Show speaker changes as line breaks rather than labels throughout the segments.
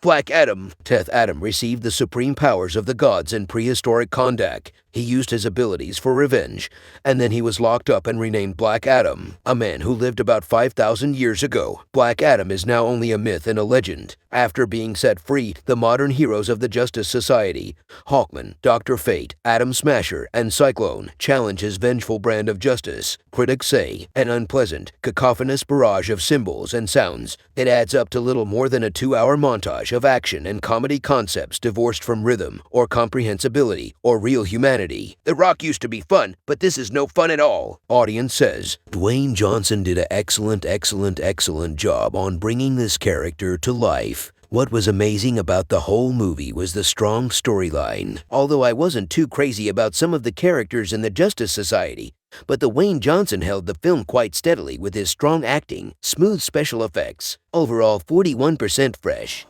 Black Adam. Teth Adam received the supreme powers of the gods in prehistoric Kondak. He used his abilities for revenge, and then he was locked up and renamed Black Adam, a man who lived about 5,000 years ago. Black Adam is now only a myth and a legend. After being set free, the modern heroes of the Justice Society, Hawkman, Dr. Fate, Atom Smasher, and Cyclone, challenge his vengeful brand of justice. Critics say, an unpleasant, cacophonous barrage of symbols and sounds. It adds up to little more than a 2-hour montage of action and comedy concepts divorced from rhythm, or comprehensibility, or real humanity. The Rock used to be fun, but this is no fun at all. Audience says, Dwayne Johnson did an excellent job on bringing this character to life. What was amazing about the whole movie was the strong storyline. Although I wasn't too crazy about some of the characters in the Justice Society, but Dwayne Johnson held the film quite steadily with his strong acting, smooth special effects. Overall, 41% fresh.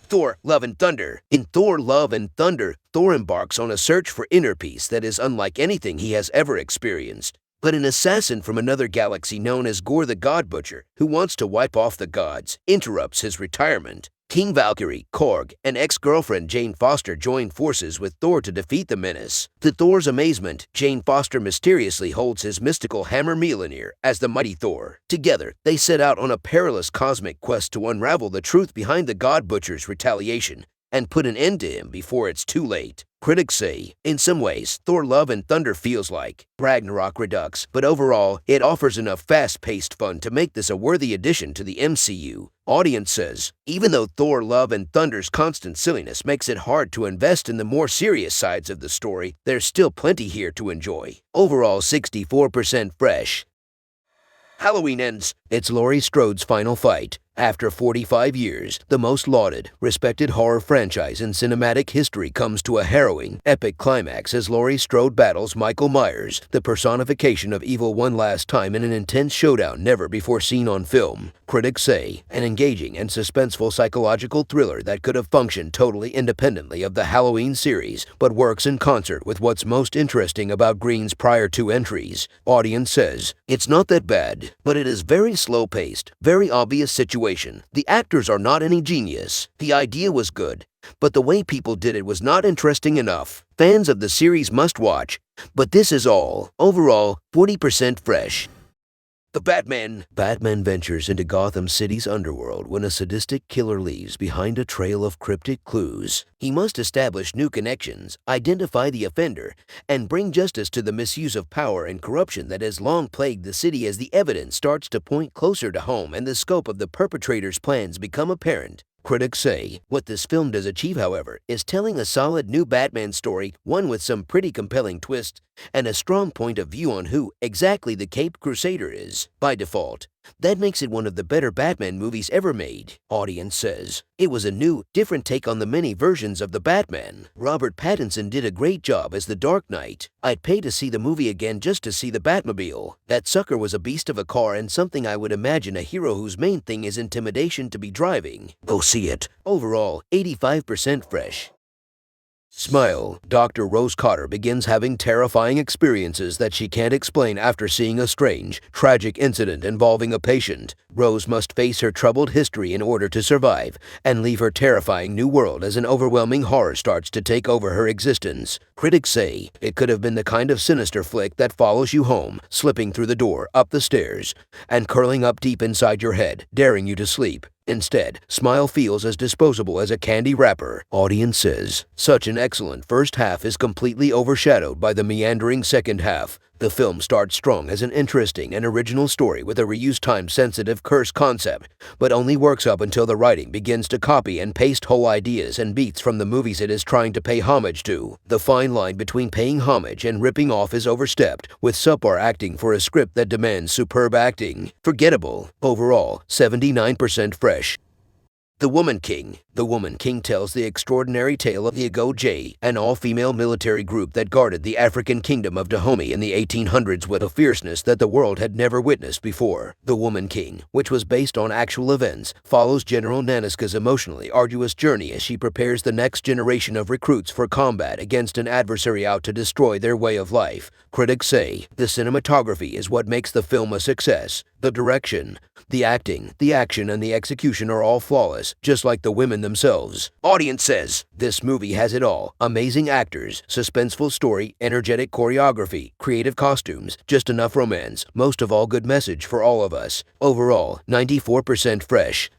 Thor, Love and Thunder. In Thor, Love and Thunder, Thor embarks on a search for inner peace that is unlike anything he has ever experienced. But an assassin from another galaxy known as Gore the God Butcher, who wants to wipe off the gods, interrupts his retirement. King Valkyrie, Korg, and ex-girlfriend Jane Foster join forces with Thor to defeat the menace. To Thor's amazement, Jane Foster mysteriously holds his mystical hammer Mjolnir as the mighty Thor. Together, they set out on a perilous cosmic quest to unravel the truth behind the God Butcher's retaliation and put an end to him before it's too late. Critics say, in some ways, Thor Love and Thunder feels like Ragnarok Redux, but overall, it offers enough fast-paced fun to make this a worthy addition to the MCU. Audience says, even though Thor Love and Thunder's constant silliness makes it hard to invest in the more serious sides of the story, there's still plenty here to enjoy. Overall, 64% fresh. Halloween ends. It's Laurie Strode's final fight. After 45 years, the most lauded, respected horror franchise in cinematic history comes to a harrowing, epic climax as Laurie Strode battles Michael Myers, the personification of evil one last time in an intense showdown never before seen on film. Critics say, an engaging and suspenseful psychological thriller that could have functioned totally independently of the Halloween series, but works in concert with what's most interesting about Green's prior two entries. Audience says, it's not that bad, but it is very slow-paced, very obvious situation. The actors are not any genius. The idea was good, but the way people did it was not interesting enough. Fans of the series must watch, but this is all. Overall, 40% fresh. The Batman. Batman ventures into Gotham City's underworld when a sadistic killer leaves behind a trail of cryptic clues. He must establish new connections, identify the offender, and bring justice to the misuse of power and corruption that has long plagued the city as the evidence starts to point closer to home and the scope of the perpetrator's plans become apparent. Critics say, what this film does achieve, however, is telling a solid new Batman story, one with some pretty compelling twists, and a strong point of view on who exactly the Caped Crusader is. By default, that makes it one of the better Batman movies ever made. Audience says, it was a new, different take on the many versions of the Batman. Robert Pattinson did a great job as the Dark Knight. I'd pay to see the movie again just to see the Batmobile. That sucker was a beast of a car and something I would imagine a hero whose main thing is intimidation to be driving. Go see it. Overall, 85% fresh. Smile. Dr. Rose Cotter begins having terrifying experiences that she can't explain after seeing a strange, tragic incident involving a patient. Rose must face her troubled history in order to survive and leave her terrifying new world as an overwhelming horror starts to take over her existence. Critics say it could have been the kind of sinister flick that follows you home, slipping through the door, up the stairs, and curling up deep inside your head, daring you to sleep. Instead, Smile feels as disposable as a candy wrapper. Audience says, such an excellent first half is completely overshadowed by the meandering second half. The film starts strong as an interesting and original story with a reused time-sensitive curse concept, but only works up until the writing begins to copy and paste whole ideas and beats from the movies it is trying to pay homage to. The fine line between paying homage and ripping off is overstepped, with subpar acting for a script that demands superb acting. Forgettable. Overall, 79% fresh. The Woman King. The Woman King tells the extraordinary tale of the Agoj, an all-female military group that guarded the African kingdom of Dahomey in the 1800s with a fierceness that the world had never witnessed before. The Woman King, which was based on actual events, follows General Naniska's emotionally arduous journey as she prepares the next generation of recruits for combat against an adversary out to destroy their way of life. Critics say the cinematography is what makes the film a success. The direction, the acting, the action, and the execution are all flawless. us, just like the women themselves. Audience says, this movie has it all. Amazing actors, suspenseful story, energetic choreography, creative costumes, just enough romance, most of all good message for all of us. Overall, 94% fresh.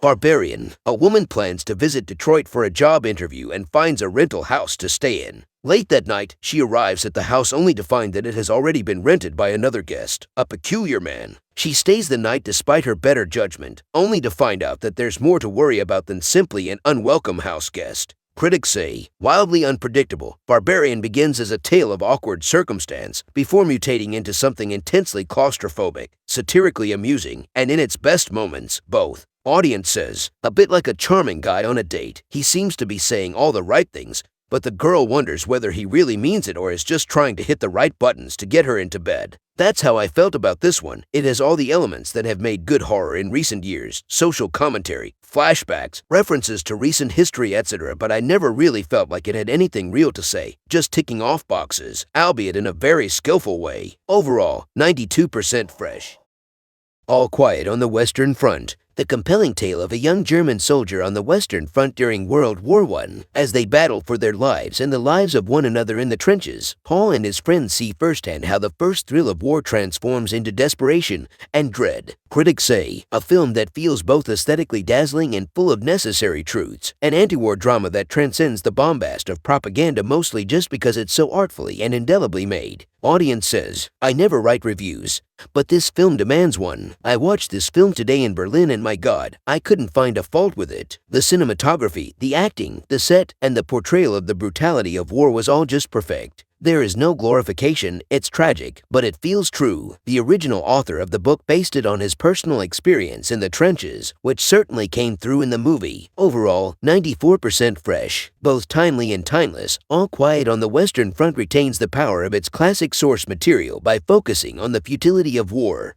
Barbarian. A woman plans to visit Detroit for a job interview and finds a rental house to stay in. Late that night, she arrives at the house only to find that it has already been rented by another guest, a peculiar man. She stays the night despite her better judgment, only to find out that there's more to worry about than simply an unwelcome house guest. Critics say, wildly unpredictable, Barbarian begins as a tale of awkward circumstance before mutating into something intensely claustrophobic, satirically amusing, and in its best moments, both. Audience says, a bit like a charming guy on a date, he seems to be saying all the right things, but the girl wonders whether he really means it or is just trying to hit the right buttons to get her into bed. That's how I felt about this one. It has all the elements that have made good horror in recent years, social commentary, flashbacks, references to recent history, etc., but I never really felt like it had anything real to say, just ticking off boxes, albeit in a very skillful way. Overall, 92% fresh. All Quiet on the Western Front. The compelling tale of a young German soldier on the Western Front during World War I. As they battle for their lives and the lives of one another in the trenches, Paul and his friends see firsthand how the first thrill of war transforms into desperation and dread. Critics say, a film that feels both aesthetically dazzling and full of necessary truths, an anti-war drama that transcends the bombast of propaganda mostly just because it's so artfully and indelibly made. Audience says, I never write reviews, but this film demands one. I watched this film today in Berlin and my God, I couldn't find a fault with it. The cinematography, the acting, the set, and the portrayal of the brutality of war was all just perfect. There is no glorification, it's tragic, but it feels true. The original author of the book based it on his personal experience in the trenches, which certainly came through in the movie. Overall, 94% fresh. Both timely and timeless, All Quiet on the Western Front retains the power of its classic source material by focusing on the futility of war.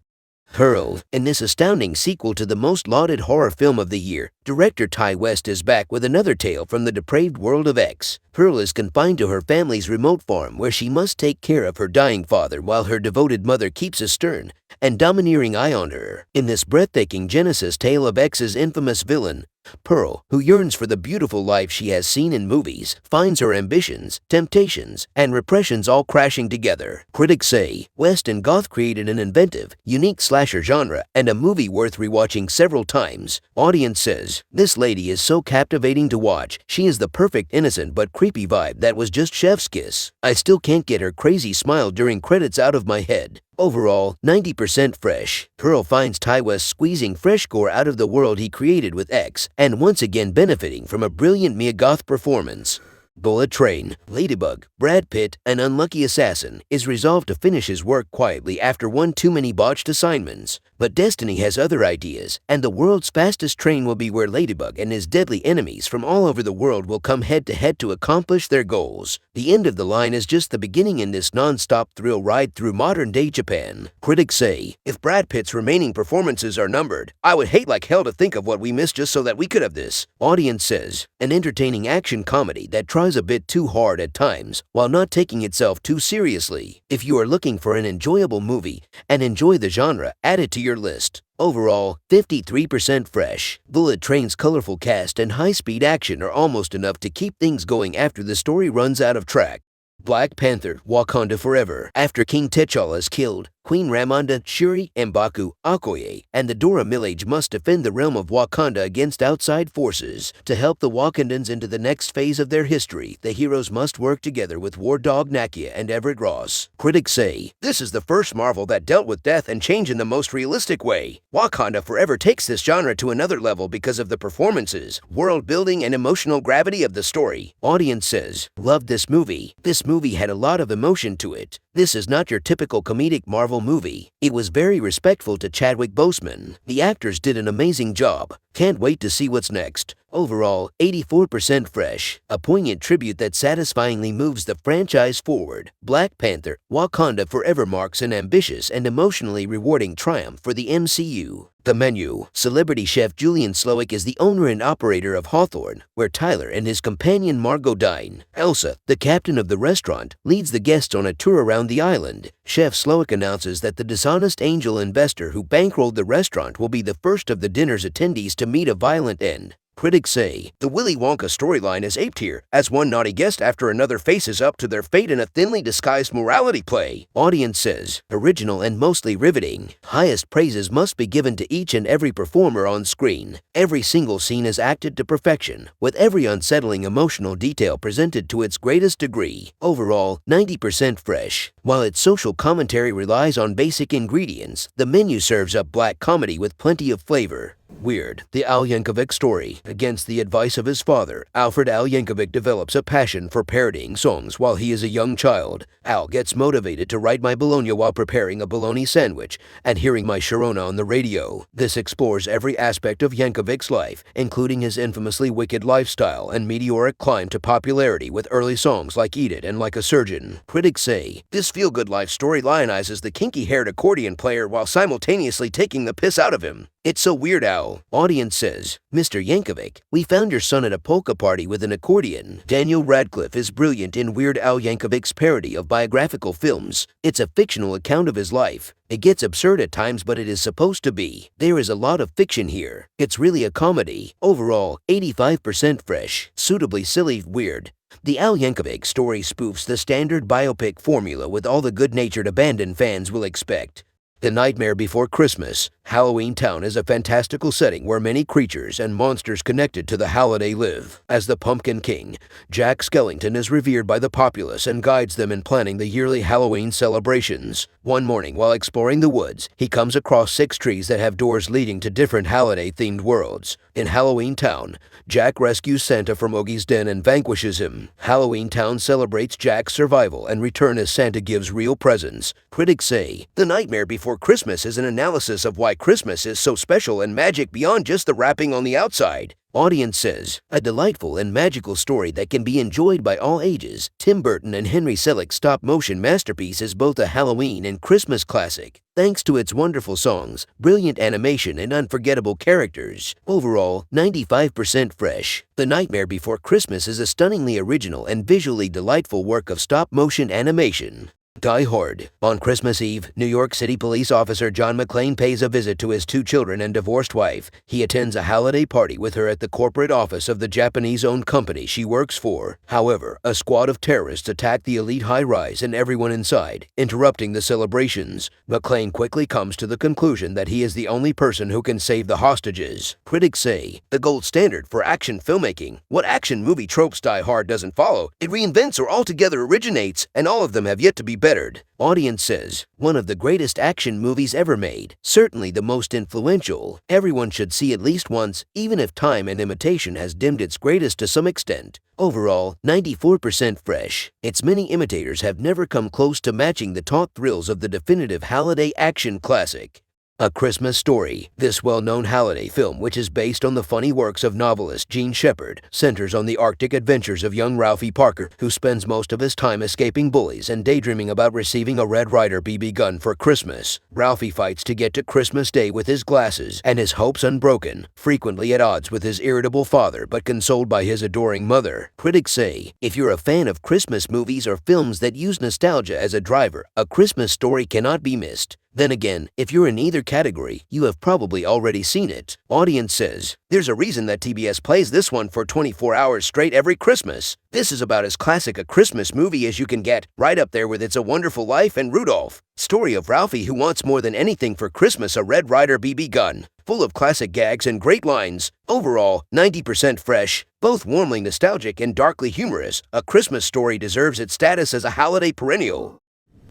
Pearl. In this astounding sequel to the most lauded horror film of the year, director Ty West is back with another tale from the depraved world of X. Pearl is confined to her family's remote farm where she must take care of her dying father while her devoted mother keeps a stern and domineering eye on her. In this breathtaking Genesis tale of X's infamous villain, Pearl, who yearns for the beautiful life she has seen in movies, finds her ambitions, temptations, and repressions all crashing together. Critics say, West and Goth created an inventive, unique slasher genre and a movie worth rewatching several times. Audience says, this lady is so captivating to watch. She is the perfect innocent but creepy vibe that was just chef's kiss. I still can't get her crazy smile during credits out of my head. Overall, 90% fresh. Pearl finds Ty West squeezing fresh gore out of the world he created with X, and once again benefiting from a brilliant Mia Goth performance. Bullet Train. Ladybug, Brad Pitt, an unlucky assassin, is resolved to finish his work quietly after one too many botched assignments. But destiny has other ideas, and the world's fastest train will be where Ladybug and his deadly enemies from all over the world will come head-to-head to accomplish their goals. The end of the line is just the beginning in this non-stop thrill ride through modern-day Japan. Critics say, if Brad Pitt's remaining performances are numbered, I would hate like hell to think of what we missed just so that we could have this. Audience says, an entertaining action comedy that tries a bit too hard at times while not taking itself too seriously. If you are looking for an enjoyable movie and enjoy the genre, add it to your list. Overall, 53% fresh. Bullet Train's colorful cast and high-speed action are almost enough to keep things going after the story runs out of track. Black Panther, Wakanda Forever. After King T'Challa is killed, Queen Ramonda, Shuri, M'Baku, Okoye, and the Dora Milaje must defend the realm of Wakanda against outside forces. To help the Wakandans into the next phase of their history, the heroes must work together with War Dog Nakia and Everett Ross. Critics say, this is the first Marvel that dealt with death and change in the most realistic way. Wakanda Forever takes this genre to another level because of the performances, world building, and emotional gravity of the story. Audience says, loved this movie. This movie had a lot of emotion to it. This is not your typical comedic Marvel movie. It was very respectful to Chadwick Boseman. The actors did an amazing job. Can't wait to see what's next. Overall, 84% fresh. A poignant tribute that satisfyingly moves the franchise forward. Black Panther, Wakanda Forever marks an ambitious and emotionally rewarding triumph for the MCU. The menu. Celebrity chef Julian Slowick is the owner and operator of Hawthorne, where Tyler and his companion Margot dine. Elsa, the captain of the restaurant, leads the guests on a tour around the island. Chef Slowick announces that the dishonest angel investor who bankrolled the restaurant will be the first of the dinner's attendees to meet a violent end. Critics say, the Willy Wonka storyline is aped here, as one naughty guest after another faces up to their fate in a thinly disguised morality play. Audience says, original and mostly riveting. Highest praises must be given to each and every performer on screen. Every single scene is acted to perfection, with every unsettling emotional detail presented to its greatest degree. Overall, 90% fresh. While its social commentary relies on basic ingredients, the menu serves up black comedy with plenty of flavor. Weird. The Al Yankovic story. Against the advice of his father, Alfred Al Yankovic develops a passion for parodying songs while he is a young child. Al gets motivated to write My Bologna while preparing a bologna sandwich and hearing My Sharona on the radio. This explores every aspect of Yankovic's life, including his infamously wicked lifestyle and meteoric climb to popularity with early songs like Eat It and Like a Surgeon. Critics say, this feel-good life story lionizes the kinky-haired accordion player while simultaneously taking the piss out of him. It's so Weird Al. Audience says, Mr. Yankovic, we found your son at a polka party with an accordion. Daniel Radcliffe is brilliant in Weird Al Yankovic's parody of biographical films. It's a fictional account of his life. It gets absurd at times, but it is supposed to be. There is a lot of fiction here. It's really a comedy. Overall, 85% fresh, suitably silly weird. The Al Yankovic story spoofs the standard biopic formula with all the good-natured abandon fans will expect. The Nightmare Before Christmas. Halloween Town is a fantastical setting where many creatures and monsters connected to the holiday live. As the Pumpkin King, Jack Skellington is revered by the populace and guides them in planning the yearly Halloween celebrations. One morning while exploring the woods, he comes across 6 trees that have doors leading to different holiday-themed worlds. In Halloween Town, Jack rescues Santa from Oogie's den and vanquishes him. Halloween Town celebrates Jack's survival and return as Santa gives real presents. Critics say, The Nightmare Before Christmas is an analysis of why Christmas is so special and magic beyond just the wrapping on the outside. Audience says, a delightful and magical story that can be enjoyed by all ages. Tim Burton and Henry Selick's stop-motion masterpiece is both a Halloween and Christmas classic, thanks to its wonderful songs, brilliant animation, and unforgettable characters. Overall, 95% fresh. The Nightmare Before Christmas is a stunningly original and visually delightful work of stop-motion animation. Die Hard. On Christmas Eve, New York City police officer John McClane pays a visit to his 2 children and divorced wife. He attends a holiday party with her at the corporate office of the Japanese-owned company she works for. However, a squad of terrorists attack the elite high-rise and everyone inside, interrupting the celebrations. McClane quickly comes to the conclusion that he is the only person who can save the hostages. Critics say, the gold standard for action filmmaking. What action movie tropes Die Hard doesn't follow? It reinvents or altogether originates, and all of them have yet to be bettered. Audience says, one of the greatest action movies ever made, certainly the most influential. Everyone should see at least once, even if time and imitation has dimmed its greatest to some extent. Overall, 94% fresh. Its many imitators have never come close to matching the taut thrills of the definitive holiday action classic. A Christmas Story. This well-known holiday film, which is based on the funny works of novelist Gene Shepard, centers on the Arctic adventures of young Ralphie Parker, who spends most of his time escaping bullies and daydreaming about receiving a Red Ryder BB gun for Christmas. Ralphie fights to get to Christmas Day with his glasses and his hopes unbroken, frequently at odds with his irritable father but consoled by his adoring mother. Critics say, if you're a fan of Christmas movies or films that use nostalgia as a driver, A Christmas Story cannot be missed. Then again, if you're in either category, you have probably already seen it. Audience says, there's a reason that TBS plays this one for 24 hours straight every Christmas. This is about as classic a Christmas movie as you can get, right up there with It's a Wonderful Life and Rudolph. Story of Ralphie who wants more than anything for Christmas a Red Ryder BB gun. Full of classic gags and great lines. Overall, 90% fresh. Both warmly nostalgic and darkly humorous, A Christmas Story deserves its status as a holiday perennial.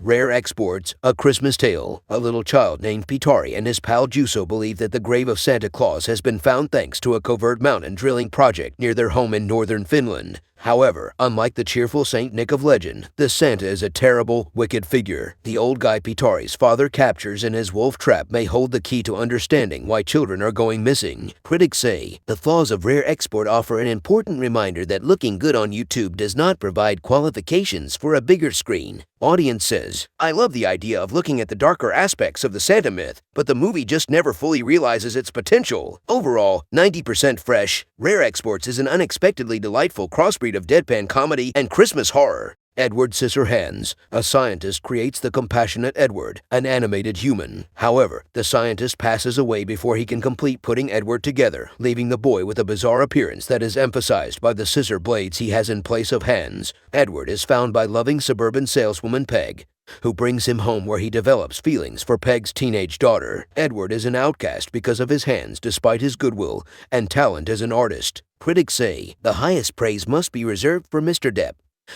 Rare exports, A Christmas Tale. A little child named Pitari and his pal Juso believe that the grave of Santa Claus has been found thanks to a covert mountain drilling project near their home in northern Finland. However, unlike the cheerful Saint Nick of legend, this Santa is a terrible, wicked figure. The old guy Pitari's father captures in his wolf trap may hold the key to understanding why children are going missing. Critics say the flaws of rare export offer an important reminder that looking good on YouTube does not provide qualifications for a bigger screen. Audience says, I love the idea of looking at the darker aspects of the Santa myth, but the movie just never fully realizes its potential. Overall, 90% fresh, Rare Exports is an unexpectedly delightful crossbreed of deadpan comedy and Christmas horror. Edward Scissorhands, a scientist, creates the compassionate Edward, an animated human. However, the scientist passes away before he can complete putting Edward together, leaving the boy with a bizarre appearance that is emphasized by the scissor blades he has in place of hands. Edward is found by loving suburban saleswoman Peg, who brings him home where he develops feelings for Peg's teenage daughter. Edward is an outcast because of his hands despite his goodwill and talent as an artist. Critics say the highest praise must be reserved for Mr. Depp,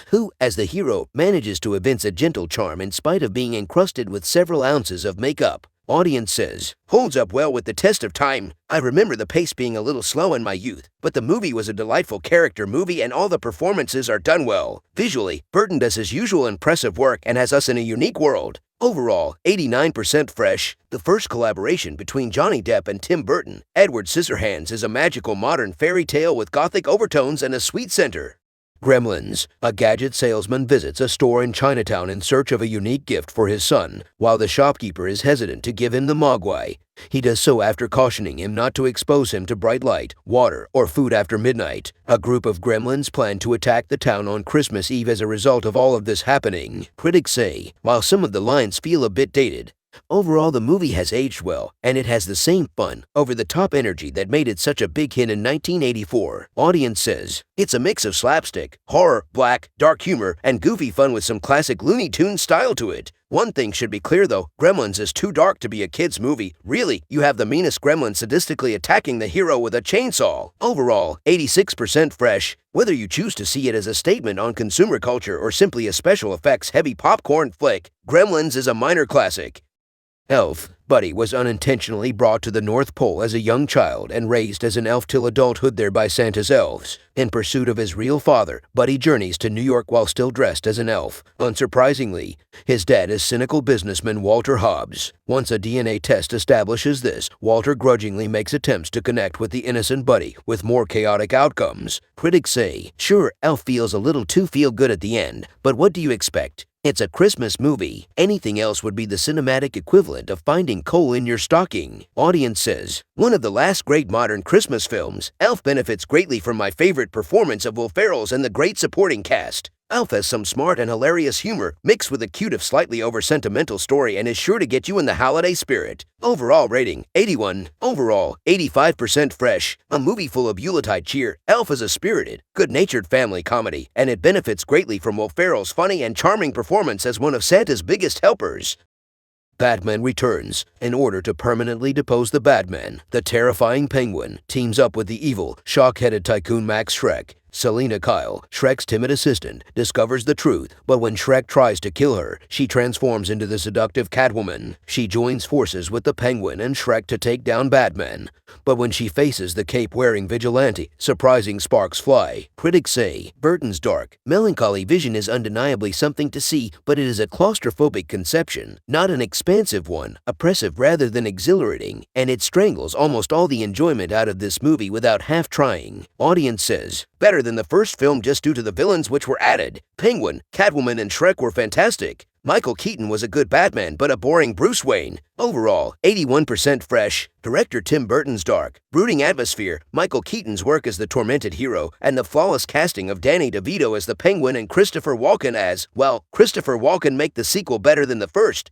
who, as the hero, manages to evince a gentle charm in spite of being encrusted with several ounces of makeup. Audience says, holds up well with the test of time. I remember the pace being a little slow in my youth, but the movie was a delightful character movie and all the performances are done well. Visually, Burton does his usual impressive work and has us in a unique world. Overall, 89% fresh. The first collaboration between Johnny Depp and Tim Burton, Edward Scissorhands, is a magical modern fairy tale with gothic overtones and a sweet center. Gremlins. A gadget salesman visits a store in Chinatown in search of a unique gift for his son, while the shopkeeper is hesitant to give him the mogwai. He does so after cautioning him not to expose him to bright light, water, or food after midnight. A group of gremlins plan to attack the town on Christmas Eve as a result of all of this happening. Critics say, while some of the lines feel a bit dated, overall the movie has aged well, and it has the same fun, over-the-top energy that made it such a big hit in 1984. Audience says, it's a mix of slapstick, horror, black, dark humor, and goofy fun with some classic Looney Tunes style to it. One thing should be clear though, Gremlins is too dark to be a kid's movie. Really, you have the meanest gremlin sadistically attacking the hero with a chainsaw. Overall, 86% fresh. Whether you choose to see it as a statement on consumer culture or simply a special effects heavy popcorn flick, Gremlins is a minor classic. Elf. Buddy was unintentionally brought to the North Pole as a young child and raised as an elf till adulthood there by Santa's elves. In pursuit of his real father, Buddy journeys to New York while still dressed as an elf. Unsurprisingly, his dad is cynical businessman Walter Hobbs. Once a DNA test establishes this, Walter grudgingly makes attempts to connect with the innocent Buddy, with more chaotic outcomes. Critics say, sure, Elf feels a little too feel-good at the end, but what do you expect? It's a Christmas movie. Anything else would be the cinematic equivalent of finding coal in your stocking. Audience says, one of the last great modern Christmas films, Elf benefits greatly from my favorite performance of Will Ferrell's and the great supporting cast. Elf has some smart and hilarious humor, mixed with a cute if slightly over-sentimental story, and is sure to get you in the holiday spirit. Overall rating, 81. Overall, 85% fresh. A movie full of Yuletide cheer, Elf is a spirited, good-natured family comedy, and it benefits greatly from Will Ferrell's funny and charming performance as one of Santa's biggest helpers. Batman returns. In order to permanently depose the Batman, the terrifying Penguin teams up with the evil, shock-headed tycoon Max Schreck. Selina Kyle, Shrek's timid assistant, discovers the truth, but when Shrek tries to kill her, she transforms into the seductive Catwoman. She joins forces with the Penguin and Shrek to take down Batman. But when she faces the cape-wearing vigilante, surprising sparks fly. Critics say, Burton's dark, melancholy vision is undeniably something to see, but it is a claustrophobic conception, not an expansive one, oppressive rather than exhilarating, and it strangles almost all the enjoyment out of this movie without half trying. Audience says, better than the first film just due to the villains which were added. Penguin, Catwoman, and Shrek were fantastic. Michael Keaton was a good Batman, but a boring Bruce Wayne. Overall, 81% fresh. Director Tim Burton's dark, brooding atmosphere, Michael Keaton's work as the tormented hero, and the flawless casting of Danny DeVito as the Penguin and Christopher Walken as, well, Christopher Walken make the sequel better than the first.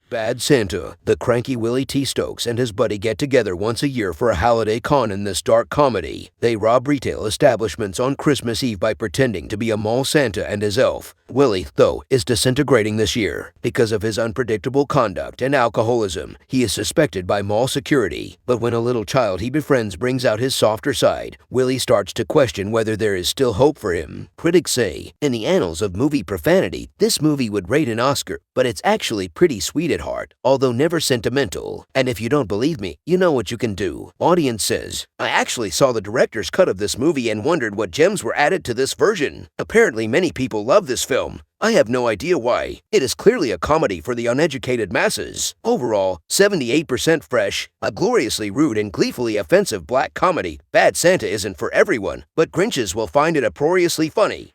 Bad Santa. The cranky Willie T. Stokes and his buddy get together once a year for a holiday con in this dark comedy. They rob retail establishments on Christmas Eve by pretending to be a mall Santa and his elf. Willie, though, is disintegrating this year. Because of his unpredictable conduct and alcoholism, he is suspected by mall security. But when a little child he befriends brings out his softer side, Willie starts to question whether there is still hope for him. Critics say, in the annals of movie profanity, this movie would rate an Oscar, but it's actually pretty sweet at heart, although never sentimental. And if you don't believe me, you know what you can do. Audience says, I actually saw the director's cut of this movie and wondered what gems were added to this version. Apparently many people love this film. I have no idea why. It is clearly a comedy for the uneducated masses. Overall, 78% fresh, a gloriously rude and gleefully offensive black comedy. Bad Santa isn't for everyone, but Grinches will find it uproariously funny.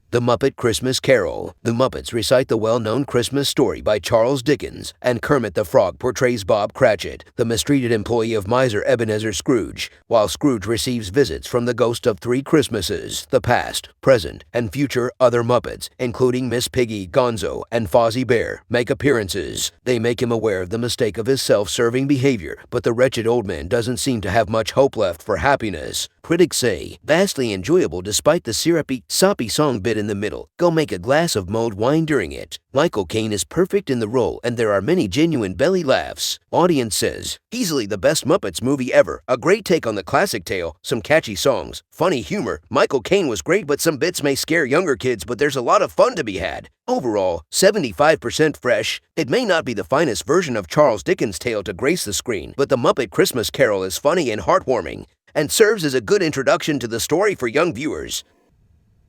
The Muppet Christmas Carol. The Muppets recite the well-known Christmas story by Charles Dickens, and Kermit the Frog portrays Bob Cratchit, the mistreated employee of miser Ebenezer Scrooge, while Scrooge receives visits from the ghost of 3 Christmases, the past, present, and future. Other Muppets, including Miss Piggy, Gonzo, and Fozzie Bear, make appearances. They make him aware of the mistake of his self-serving behavior, but the wretched old man doesn't seem to have much hope left for happiness. Critics say, vastly enjoyable despite the syrupy, soppy song bit in the middle. Go make a glass of mulled wine during it. Michael Caine is perfect in the role and there are many genuine belly laughs. Audience says, easily the best Muppets movie ever. A great take on the classic tale, some catchy songs, funny humor. Michael Caine was great but some bits may scare younger kids, but there's a lot of fun to be had. Overall, 75% fresh. It may not be the finest version of Charles Dickens' tale to grace the screen, but The Muppet Christmas Carol is funny and heartwarming, and serves as a good introduction to the story for young viewers.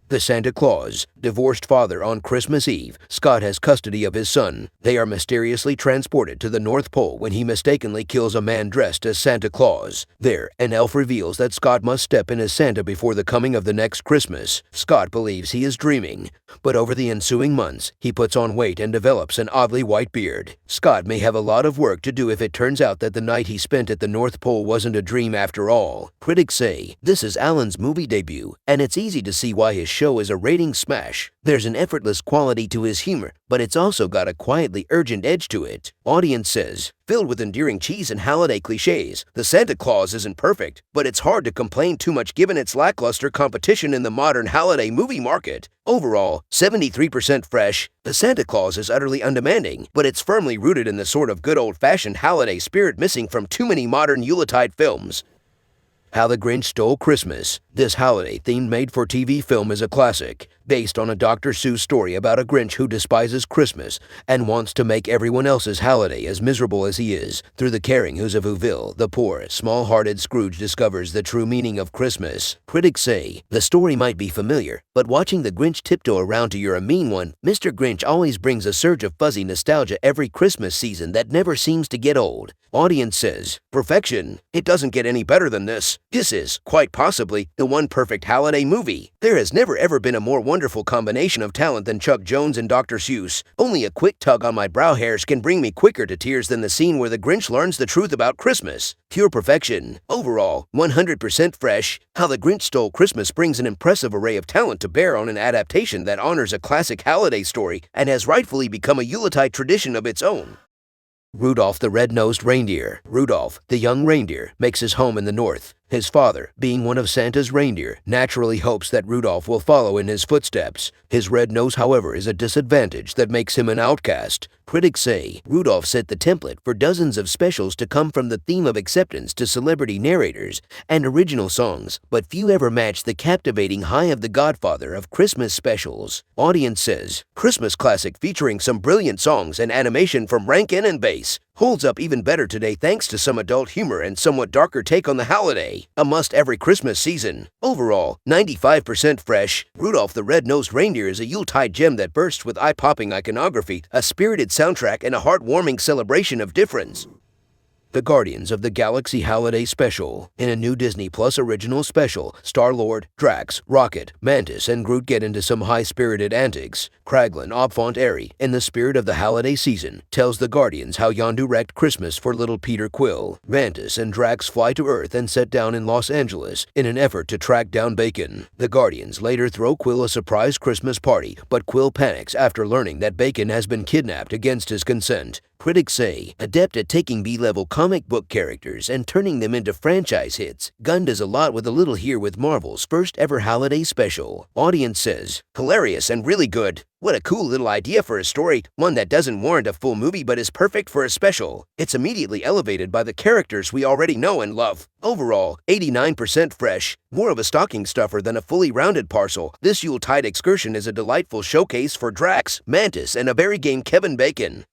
The Santa Claus. Divorced father on Christmas Eve, Scott has custody of his son. They are mysteriously transported to the North Pole when he mistakenly kills a man dressed as Santa Claus. There, an elf reveals that Scott must step in as Santa before the coming of the next Christmas. Scott believes he is dreaming, but over the ensuing months, he puts on weight and develops an oddly white beard. Scott may have a lot of work to do if it turns out that the night he spent at the North Pole wasn't a dream after all. Critics say, this is Alan's movie debut, and it's easy to see why his show is a rating smash. There's an effortless quality to his humor, but it's also got a quietly urgent edge to it. Audience says, filled with endearing cheese and holiday cliches, The Santa Claus isn't perfect, but it's hard to complain too much given its lackluster competition in the modern holiday movie market. Overall, 73% fresh. The Santa Claus is utterly undemanding, but it's firmly rooted in the sort of good old-fashioned holiday spirit missing from too many modern Yuletide films. How the Grinch Stole Christmas. This holiday-themed made-for-TV film is a classic, based on a Dr. Seuss story about a Grinch who despises Christmas and wants to make everyone else's holiday as miserable as he is. Through the caring Who's of Whoville, the poor, small-hearted Scrooge discovers the true meaning of Christmas. Critics say, the story might be familiar, but watching the Grinch tiptoe around to "You're a mean one," Mr. Grinch always brings a surge of fuzzy nostalgia every Christmas season that never seems to get old. Audience says, perfection. It doesn't get any better than this. This is, quite possibly, the one perfect holiday movie. There has never ever been a more wonderful combination of talent than Chuck Jones and Dr. Seuss. Only a quick tug on my brow hairs can bring me quicker to tears than the scene where the Grinch learns the truth about Christmas. Pure perfection. Overall, 100% fresh. How the Grinch Stole Christmas brings an impressive array of talent to bear on an adaptation that honors a classic holiday story and has rightfully become a Yuletide tradition of its own. Rudolph the Red-Nosed Reindeer. Rudolph, the young reindeer, makes his home in the north. His father, being one of Santa's reindeer, naturally hopes that Rudolph will follow in his footsteps. His red nose, however, is a disadvantage that makes him an outcast. Critics say Rudolph set the template for dozens of specials to come from the theme of acceptance to celebrity narrators and original songs, but few ever match the captivating High of the Godfather of Christmas specials. Audience says, Christmas classic featuring some brilliant songs and animation from Rankin and Bass. Holds up even better today thanks to some adult humor and somewhat darker take on the holiday. A must every Christmas season. Overall, 95% fresh. Rudolph the Red-Nosed Reindeer is a Yuletide gem that bursts with eye-popping iconography, a spirited soundtrack, and a heartwarming celebration of difference. The Guardians of the Galaxy Holiday Special. In a new Disney Plus original special, Star-Lord, Drax, Rocket, Mantis, and Groot get into some high-spirited antics. Kraglin Obfont Airy, in the spirit of the holiday season, tells the Guardians how Yondu wrecked Christmas for little Peter Quill. Mantis and Drax fly to Earth and set down in Los Angeles in an effort to track down Bacon. The Guardians later throw Quill a surprise Christmas party, but Quill panics after learning that Bacon has been kidnapped against his consent. Critics say, adept at taking B-level comic book characters and turning them into franchise hits, Gunn does a lot with a little here with Marvel's first ever holiday special. Audience says, hilarious and really good. What a cool little idea for a story, one that doesn't warrant a full movie but is perfect for a special. It's immediately elevated by the characters we already know and love. Overall, 89% fresh. More of a stocking stuffer than a fully rounded parcel, this Yuletide excursion is a delightful showcase for Drax, Mantis, and a very game Kevin Bacon.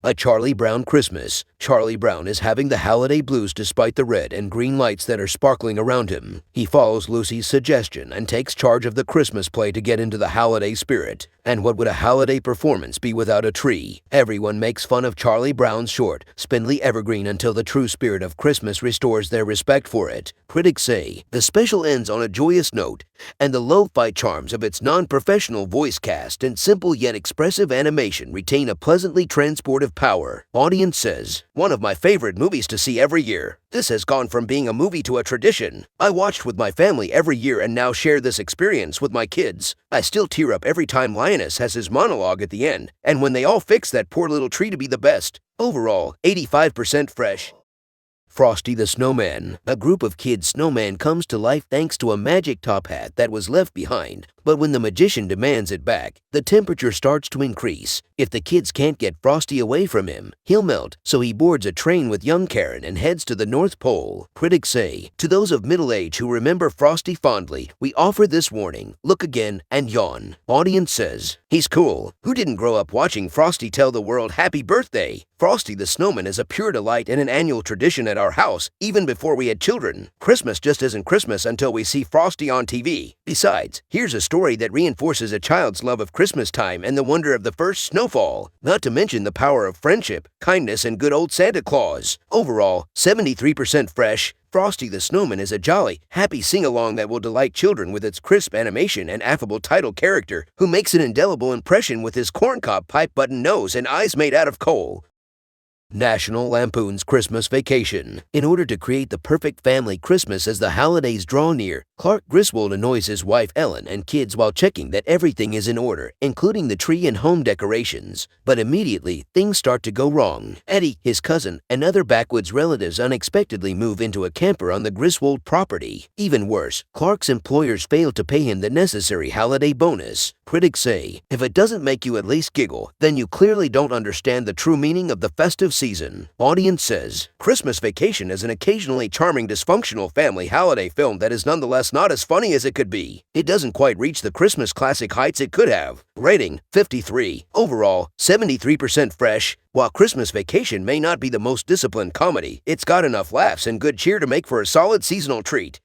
A Charlie Brown Christmas. Charlie Brown is having the holiday blues despite the red and green lights that are sparkling around him. He follows Lucy's suggestion and takes charge of the Christmas play to get into the holiday spirit. And what would a holiday performance be without a tree? Everyone makes fun of Charlie Brown's short, spindly evergreen until the true spirit of Christmas restores their respect for it. Critics say the special ends on a joyous note, and the lo-fi charms of its non-professional voice cast and simple yet expressive animation retain a pleasantly transportive power. Audience says, one of my favorite movies to see every year. This has gone from being a movie to a tradition. I watched with my family every year and now share this experience with my kids. I still tear up every time Linus has his monologue at the end, and when they all fix that poor little tree to be the best. Overall, 85% fresh. Frosty the Snowman. A group of kids' snowman comes to life thanks to a magic top hat that was left behind. But when the magician demands it back, the temperature starts to increase. If the kids can't get Frosty away from him, he'll melt, so he boards a train with young Karen and heads to the North Pole. Critics say, to those of middle age who remember Frosty fondly, we offer this warning: look again and yawn. Audience says, he's cool. Who didn't grow up watching Frosty tell the world happy birthday? Frosty the Snowman is a pure delight and an annual tradition at our house, even before we had children. Christmas just isn't Christmas until we see Frosty on TV. Besides, here's a story that reinforces a child's love of Christmas time and the wonder of the first snowfall, not to mention the power of friendship, kindness, and good old Santa Claus. Overall, 73% fresh. Frosty the Snowman is a jolly, happy sing-along that will delight children with its crisp animation and affable title character, who makes an indelible impression with his corncob pipe-button nose and eyes made out of coal. National Lampoon's Christmas Vacation. In order to create the perfect family Christmas as the holidays draw near, Clark Griswold annoys his wife Ellen and kids while checking that everything is in order, including the tree and home decorations. But immediately, things start to go wrong. Eddie, his cousin, and other backwoods relatives unexpectedly move into a camper on the Griswold property. Even worse, Clark's employers fail to pay him the necessary holiday bonus. Critics say, if it doesn't make you at least giggle, then you clearly don't understand the true meaning of the festive season. Audience says, Christmas Vacation is an occasionally charming dysfunctional family holiday film that is nonetheless not as funny as it could be. It doesn't quite reach the Christmas classic heights it could have. Rating, 53. Overall, 73% fresh. While Christmas Vacation may not be the most disciplined comedy, it's got enough laughs and good cheer to make for a solid seasonal treat.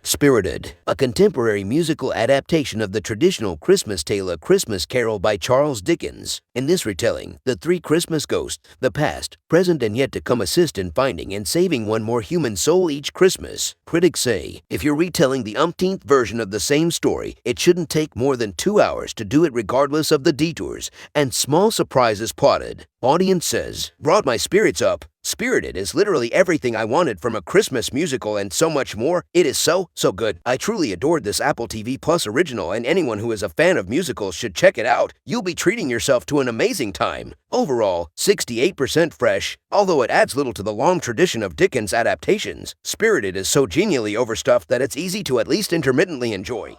Spirited, a contemporary musical adaptation of the traditional Christmas tale A Christmas Carol by Charles Dickens. In this retelling, the three Christmas ghosts, the past, present, and yet to come, assist in finding and saving one more human soul each Christmas. Critics say, if you're retelling the umpteenth version of the same story, it shouldn't take more than 2 hours to do it regardless of the detours and small surprises plotted. Audience says, brought my spirits up. Spirited is literally everything I wanted from a Christmas musical and so much more. It is so good. I truly adored this Apple TV Plus original, and anyone who is a fan of musicals should check it out. You'll be treating yourself to an amazing time. Overall, 68% fresh. Although it adds little to the long tradition of Dickens adaptations, Spirited is so genially overstuffed that it's easy to at least intermittently enjoy.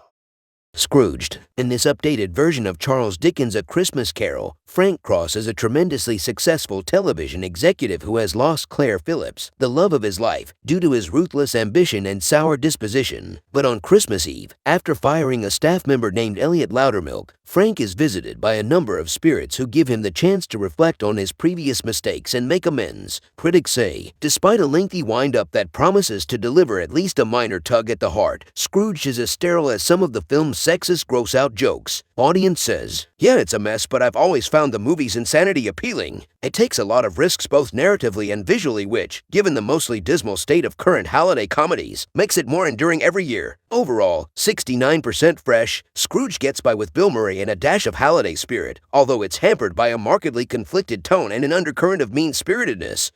Scrooged. In this updated version of Charles Dickens' A Christmas Carol, Frank Cross is a tremendously successful television executive who has lost Claire Phillips, the love of his life, due to his ruthless ambition and sour disposition. But on Christmas Eve, after firing a staff member named Elliot Loudermilk, Frank is visited by a number of spirits who give him the chance to reflect on his previous mistakes and make amends. Critics say, despite a lengthy wind-up that promises to deliver at least a minor tug at the heart, Scrooged is as sterile as some of the film's sexist gross-out jokes. Audience says, yeah, it's a mess, but I've always found the movie's insanity appealing. It takes a lot of risks both narratively and visually, which, given the mostly dismal state of current holiday comedies, makes it more enduring every year. Overall, 69% fresh. Scrooge gets by with Bill Murray and a dash of holiday spirit, although it's hampered by a markedly conflicted tone and an undercurrent of mean-spiritedness.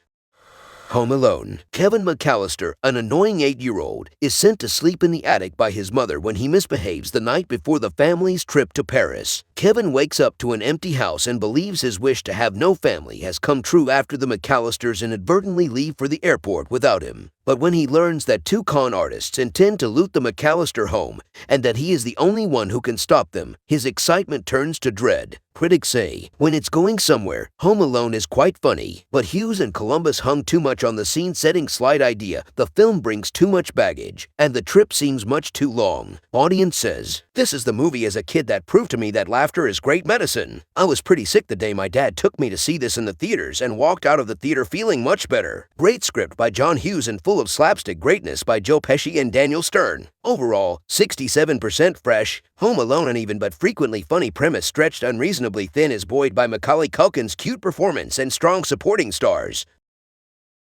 Home Alone. Kevin McAllister, an annoying 8-year-old, is sent to sleep in the attic by his mother when he misbehaves the night before the family's trip to Paris. Kevin wakes up to an empty house and believes his wish to have no family has come true after the McAllisters inadvertently leave for the airport without him. But when he learns that two con artists intend to loot the McAllister home and that he is the only one who can stop them, his excitement turns to dread. Critics say, when it's going somewhere, Home Alone is quite funny, but Hughes and Columbus hung too much on the scene-setting slide idea, the film brings too much baggage, and the trip seems much too long. Audience says, this is the movie as a kid that proved to me that laughter laughter is great medicine. I was pretty sick the day my dad took me to see this in the theaters and walked out of the theater feeling much better. Great script by John Hughes and full of slapstick greatness by Joe Pesci and Daniel Stern. Overall, 67% fresh. Home Alone, an even but frequently funny premise stretched unreasonably thin, is buoyed by Macaulay Culkin's cute performance and strong supporting stars.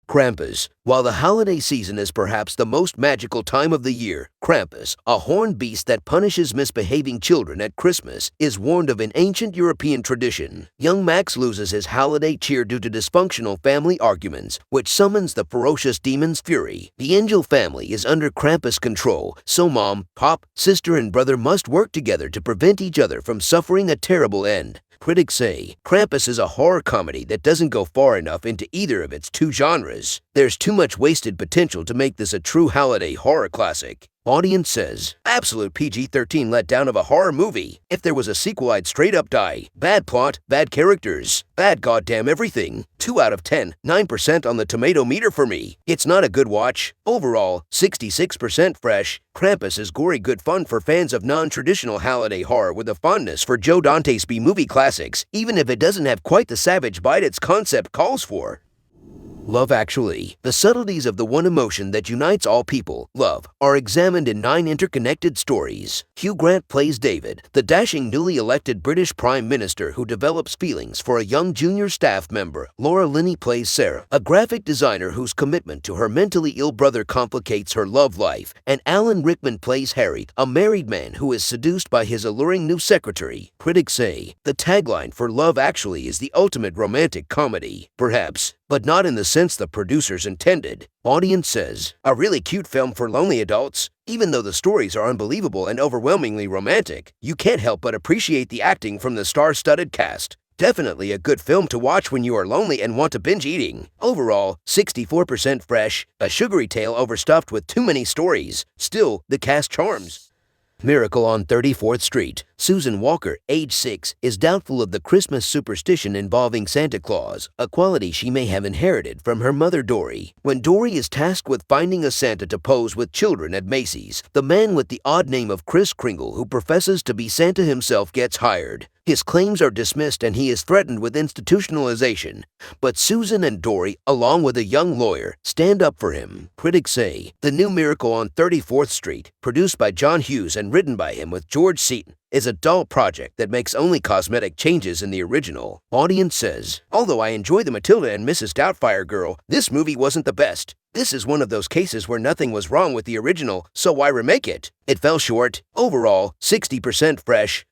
Krampus. While the holiday season is perhaps the most magical time of the year, Krampus, a horned beast that punishes misbehaving children at Christmas, is warned of an ancient European tradition. Young Max loses his holiday cheer due to dysfunctional family arguments, which summons the ferocious demon's fury. The Angel family is under Krampus' control, so mom, pop, sister, and brother must work together to prevent each other from suffering a terrible end. Critics say Krampus is a horror comedy that doesn't go far enough into either of its two genres. There's too much wasted potential to make this a true holiday horror classic. Audience says, absolute PG-13 letdown of a horror movie. If there was a sequel, I'd straight up die. Bad plot, bad characters, bad goddamn everything. 2 out of 10, 9% on the tomato meter for me. It's not a good watch. Overall, 66% fresh. Krampus is gory good fun for fans of non-traditional holiday horror with a fondness for Joe Dante's B-movie classics, even if it doesn't have quite the savage bite its concept calls for. Love Actually. The subtleties of the one emotion that unites all people, love, are examined in 9 interconnected stories. Hugh Grant plays David, the dashing newly elected British Prime Minister who develops feelings for a young junior staff member. Laura Linney plays Sarah, a graphic designer whose commitment to her mentally ill brother complicates her love life. And Alan Rickman plays Harry, a married man who is seduced by his alluring new secretary. Critics say the tagline for Love Actually is the ultimate romantic comedy. Perhaps, but not in the sense the producers intended. Audience says, a really cute film for lonely adults. Even though the stories are unbelievable and overwhelmingly romantic, you can't help but appreciate the acting from the star-studded cast. Definitely a good film to watch when you are lonely and want to binge eating. Overall, 64% fresh, a sugary tale overstuffed with too many stories. Still, the cast charms. Miracle on 34th Street. Susan Walker, age 6, is doubtful of the Christmas superstition involving Santa Claus, a quality she may have inherited from her mother Dory. When Dory is tasked with finding a Santa to pose with children at Macy's, the man with the odd name of Kris Kringle, who professes to be Santa himself, gets hired. His claims are dismissed and he is threatened with institutionalization. But Susan and Dory, along with a young lawyer, stand up for him. Critics say the new Miracle on 34th Street, produced by John Hughes and written by him with George Seaton, is a dull project that makes only cosmetic changes in the original. Audience says, although I enjoy the Matilda and Mrs. Doubtfire girl, this movie wasn't the best. This is one of those cases where nothing was wrong with the original, so why remake it? It fell short. Overall, 60% fresh.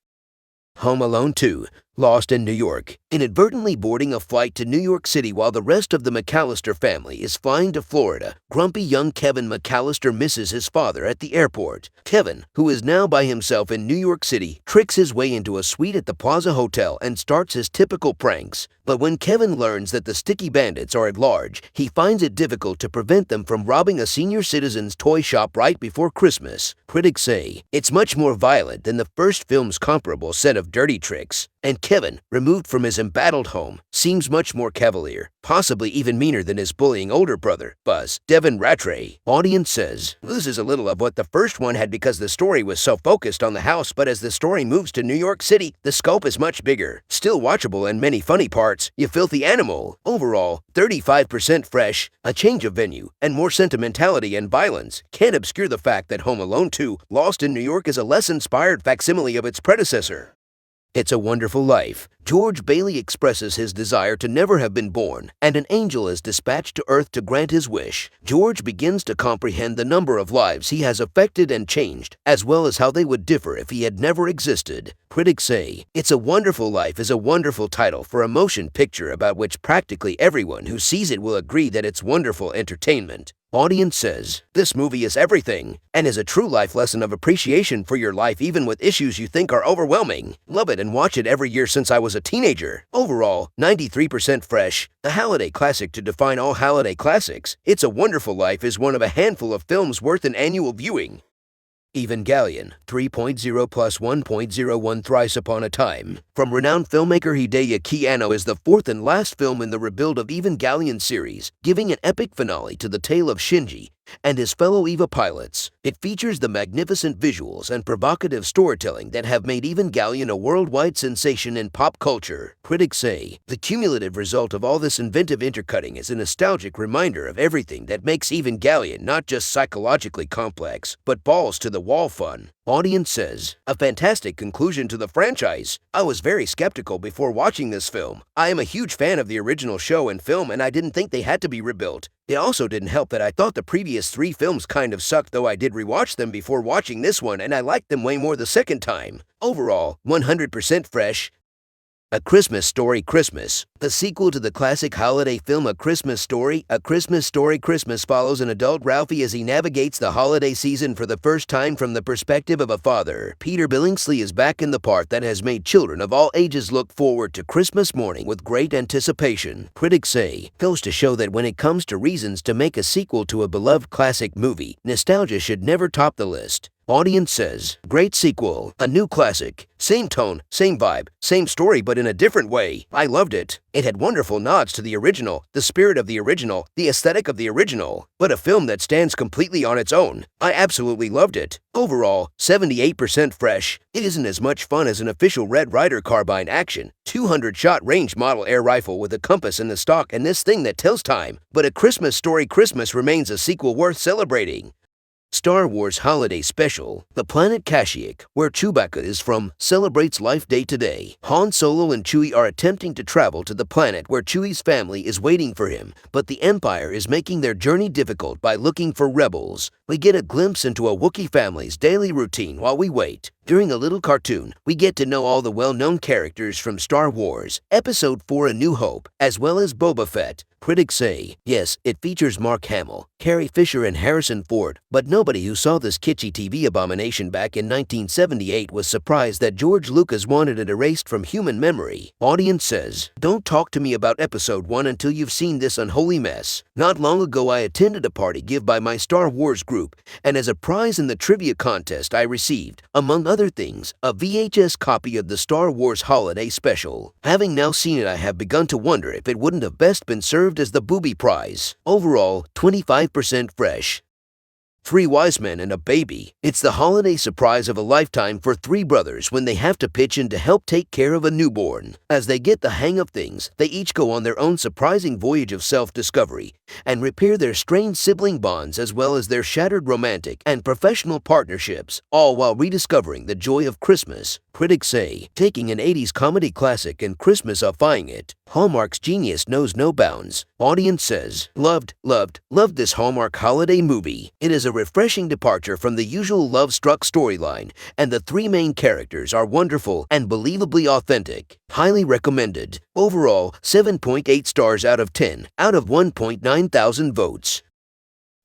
Home Alone 2. Lost in New York. Inadvertently boarding a flight to New York City while the rest of the McAllister family is flying to Florida, grumpy young Kevin McAllister misses his father at the airport. Kevin, who is now by himself in New York City, tricks his way into a suite at the Plaza Hotel and starts his typical pranks. But when Kevin learns that the Sticky Bandits are at large, he finds it difficult to prevent them from robbing a senior citizen's toy shop right before Christmas. Critics say it's much more violent than the first film's comparable set of dirty tricks. And Kevin, removed from his embattled home, seems much more cavalier, possibly even meaner than his bullying older brother, Buzz, Devin Rattray. Audience says, loses a little of what the first one had because the story was so focused on the house, but as the story moves to New York City, the scope is much bigger. Still watchable and many funny parts, you filthy animal. Overall, 35% fresh, a change of venue, and more sentimentality and violence can't obscure the fact that Home Alone 2, Lost in New York is a less inspired facsimile of its predecessor. It's a Wonderful Life. George Bailey expresses his desire to never have been born, and an angel is dispatched to Earth to grant his wish. George begins to comprehend the number of lives he has affected and changed, as well as how they would differ if he had never existed. Critics say, It's a Wonderful Life is a wonderful title for a motion picture about which practically everyone who sees it will agree that it's wonderful entertainment. Audience says, this movie is everything, and is a true life lesson of appreciation for your life even with issues you think are overwhelming. Love it and watch it every year since I was a teenager. Overall, 93% fresh, a holiday classic to define all holiday classics. It's a Wonderful Life is one of a handful of films worth an annual viewing. Evangelion 3.0 plus 1.01 Thrice Upon a Time. From renowned filmmaker Hideaki Anno is the fourth and last film in the rebuild of Evangelion series, giving an epic finale to the tale of Shinji, and his fellow EVA pilots. It features the magnificent visuals and provocative storytelling that have made Evangelion a worldwide sensation in pop culture. Critics say the cumulative result of all this inventive intercutting is a nostalgic reminder of everything that makes Evangelion not just psychologically complex, but balls-to-the-wall fun. Audience says, a fantastic conclusion to the franchise. I was very skeptical before watching this film. I am a huge fan of the original show and film, and I didn't think they had to be rebuilt. It also didn't help that I thought the previous 3 films kind of sucked, though I did rewatch them before watching this one, and I liked them way more the second time. Overall, 100% fresh. A Christmas Story Christmas. The sequel to the classic holiday film A Christmas Story, A Christmas Story Christmas follows an adult Ralphie as he navigates the holiday season for the first time from the perspective of a father. Peter Billingsley is back in the part that has made children of all ages look forward to Christmas morning with great anticipation. Critics say, goes to show that when it comes to reasons to make a sequel to a beloved classic movie, nostalgia should never top the list. Audience says, great sequel, a new classic, same tone, same vibe, same story but in a different way. I loved it. It had wonderful nods to the original, the spirit of the original, the aesthetic of the original, but a film that stands completely on its own. I absolutely loved it. Overall, 78% fresh. It isn't as much fun as an official Red Ryder carbine action, 200-shot range model air rifle with a compass in the stock and this thing that tells time, but A Christmas Story Christmas remains a sequel worth celebrating. Star Wars Holiday Special. The planet Kashyyyk, where Chewbacca is from, celebrates life day to day. Han Solo and Chewie are attempting to travel to the planet where Chewie's family is waiting for him, but the Empire is making their journey difficult by looking for rebels. We get a glimpse into a Wookiee family's daily routine while we wait. During a little cartoon, we get to know all the well-known characters from Star Wars, Episode 4 A New Hope, as well as Boba Fett. Critics say, yes, it features Mark Hamill, Carrie Fisher and Harrison Ford, but nobody who saw this kitschy TV abomination back in 1978 was surprised that George Lucas wanted it erased from human memory. Audience says, don't talk to me about Episode 1 until you've seen this unholy mess. Not long ago I attended a party given by my Star Wars group, and as a prize in the trivia contest I received, among other things, a VHS copy of the Star Wars Holiday Special. Having now seen it, I have begun to wonder if it wouldn't have best been served as the booby prize. Overall, 25% fresh. 3 Wise Men and a Baby. It's the holiday surprise of a lifetime for 3 brothers when they have to pitch in to help take care of a newborn. As they get the hang of things, they each go on their own surprising voyage of self-discovery and repair their strained sibling bonds as well as their shattered romantic and professional partnerships, all while rediscovering the joy of Christmas. Critics say, taking an 80s comedy classic and Christmas-ifying it, Hallmark's genius knows no bounds. Audience says, loved this Hallmark holiday movie. It is a refreshing departure from the usual love-struck storyline, and the 3 main characters are wonderful and believably authentic. Highly recommended. Overall, 7.8 stars out of 10, out of 1.9 thousand votes.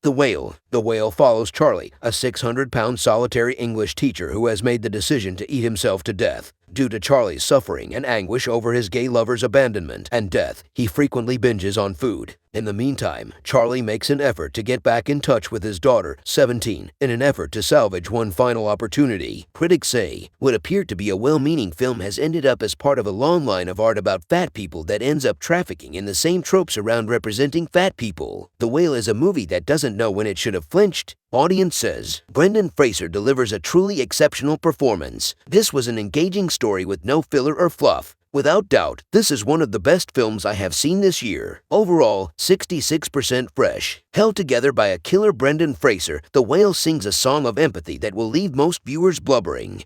The Whale. The Whale follows Charlie, a 600-pound solitary English teacher who has made the decision to eat himself to death. Due to Charlie's suffering and anguish over his gay lover's abandonment and death, he frequently binges on food. In the meantime, Charlie makes an effort to get back in touch with his daughter, 17, in an effort to salvage one final opportunity. Critics say, what appeared to be a well-meaning film has ended up as part of a long line of art about fat people that ends up trafficking in the same tropes around representing fat people. The Whale is a movie that doesn't know when it should have flinched. Audience says, Brendan Fraser delivers a truly exceptional performance. This was an engaging story with no filler or fluff. Without doubt, this is one of the best films I have seen this year. Overall, 66% fresh. Held together by a killer Brendan Fraser, The Whale sings a song of empathy that will leave most viewers blubbering.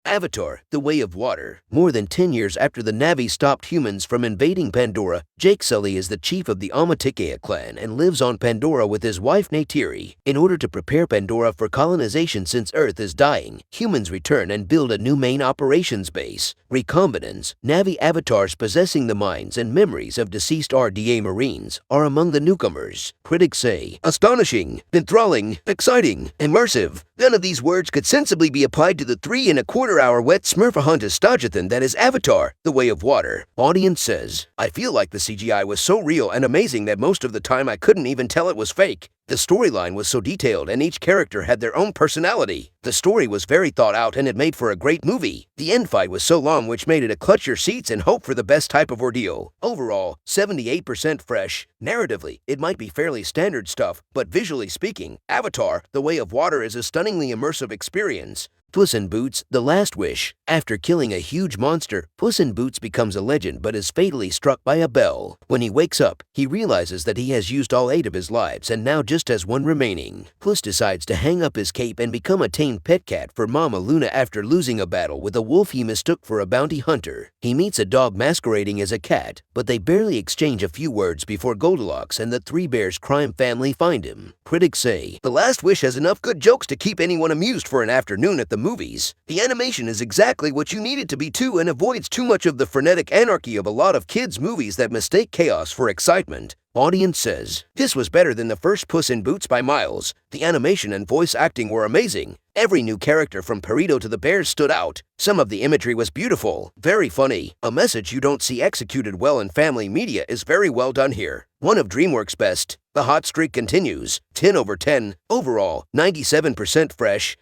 Avatar, The Way of Water. More than 10 years after the Na'vi stopped humans from invading Pandora, Jake Sully is the chief of the Amatikea clan and lives on Pandora with his wife Neytiri. In order to prepare Pandora for colonization since Earth is dying, humans return and build a new main operations base. Recombinants, Na'vi avatars possessing the minds and memories of deceased RDA Marines, are among the newcomers. Critics say, astonishing, enthralling, exciting, immersive. None of these words could sensibly be applied to the 3.25-hour wet Smurfahuntastagathan that is Avatar, The Way of Water. Audience says, I feel like the CGI was so real and amazing that most of the time I couldn't even tell it was fake. The storyline was so detailed and each character had their own personality. The story was very thought out and it made for a great movie. The end fight was so long which made it a clutch your seats and hope for the best type of ordeal. Overall, 78% fresh. Narratively, it might be fairly standard stuff, but visually speaking, Avatar: The Way of Water is a stunningly immersive experience. Puss in Boots: The Last Wish. After killing a huge monster, Puss in Boots becomes a legend but is fatally struck by a bell. When he wakes up, he realizes that he has used all 8 of his lives and now just has 1 remaining. Puss decides to hang up his cape and become a tame pet cat for Mama Luna after losing a battle with a wolf he mistook for a bounty hunter. He meets a dog masquerading as a cat, but they barely exchange a few words before Goldilocks and the Three Bears crime family find him. Critics say, The Last Wish has enough good jokes to keep anyone amused for an afternoon at the movies. The animation is exactly what you need it to be too and avoids too much of the frenetic anarchy of a lot of kids' movies that mistake chaos for excitement. Audience says, this was better than the first Puss in Boots by miles. The animation and voice acting were amazing. Every new character from Perito to the Bears stood out. Some of the imagery was beautiful, very funny. A message you don't see executed well in family media is very well done here. One of DreamWorks' best. The hot streak continues. 10 over 10. Overall, 97% fresh.